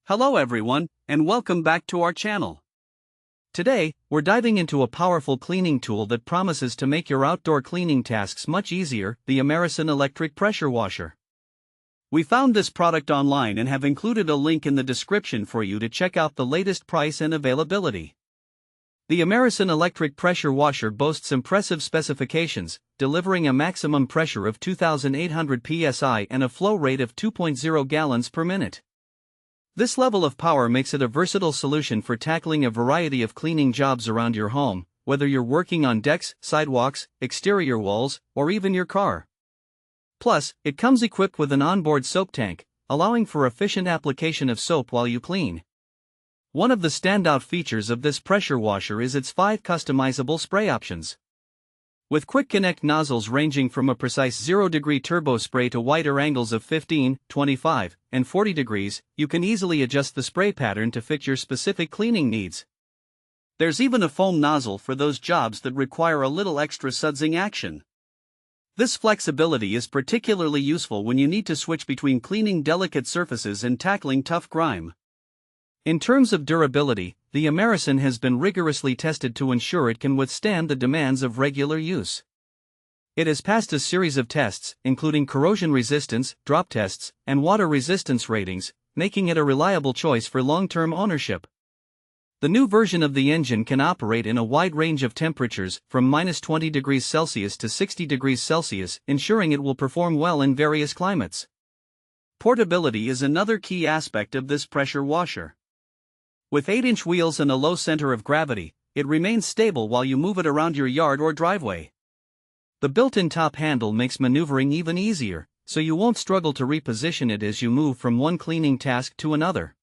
Hello everyone, and welcome back to our channel. Today, we're diving into a powerful cleaning tool that promises to make your outdoor cleaning tasks much easier, the AMERISUN Electric Pressure Washer. We found this product online and have included a link in the description for you to check out the latest price and availability. The AMERISUN Electric Pressure Washer boasts impressive specifications, delivering a maximum pressure of 2,800 psi and a flow rate of 2.0 gallons per minute. This level of power makes it a versatile solution for tackling a variety of cleaning jobs around your home, whether you're working on decks, sidewalks, exterior walls, or even your car. Plus, it comes equipped with an onboard soap tank, allowing for efficient application of soap while you clean. One of the standout features of this pressure washer is its 5 customizable spray options. With quick connect nozzles ranging from a precise 0-degree turbo spray to wider angles of 15, 25, and 40 degrees, you can easily adjust the spray pattern to fit your specific cleaning needs. There's even a foam nozzle for those jobs that require a little extra sudsing action. This flexibility is particularly useful when you need to switch between cleaning delicate surfaces and tackling tough grime. In terms of durability, the AMERISUN has been rigorously tested to ensure it can withstand the demands of regular use. It has passed a series of tests, including corrosion resistance, drop tests, and water resistance ratings, making it a reliable choice for long-term ownership. The new version of the engine can operate in a wide range of temperatures, from -20 degrees Celsius to 60 degrees Celsius, ensuring it will perform well in various climates. Portability is another key aspect of this pressure washer. With 8-inch wheels and a low center of gravity, it remains stable while you move it around your yard or driveway. The built-in top handle makes maneuvering even easier, so you won't struggle to reposition it as you move from one cleaning task to another.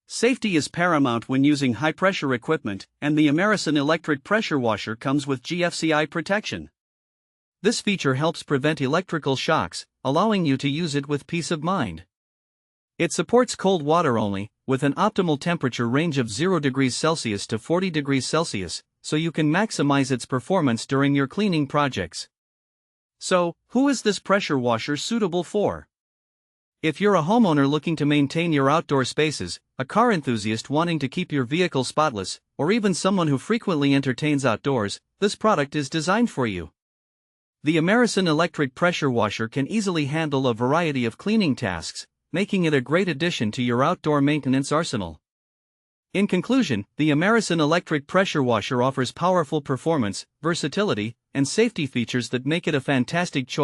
Safety is paramount when using high-pressure equipment, and the AMERISUN Electric Pressure Washer comes with GFCI protection. This feature helps prevent electrical shocks, allowing you to use it with peace of mind. It supports cold water only, with an optimal temperature range of 0 degrees Celsius to 40 degrees Celsius, so you can maximize its performance during your cleaning projects. So, who is this pressure washer suitable for? If you're a homeowner looking to maintain your outdoor spaces, a car enthusiast wanting to keep your vehicle spotless, or even someone who frequently entertains outdoors, this product is designed for you. The AMERISUN Electric Pressure Washer can easily handle a variety of cleaning tasks, making it a great addition to your outdoor maintenance arsenal. In conclusion, the AMERISUN Electric Pressure Washer offers powerful performance, versatility, and safety features that make it a fantastic choice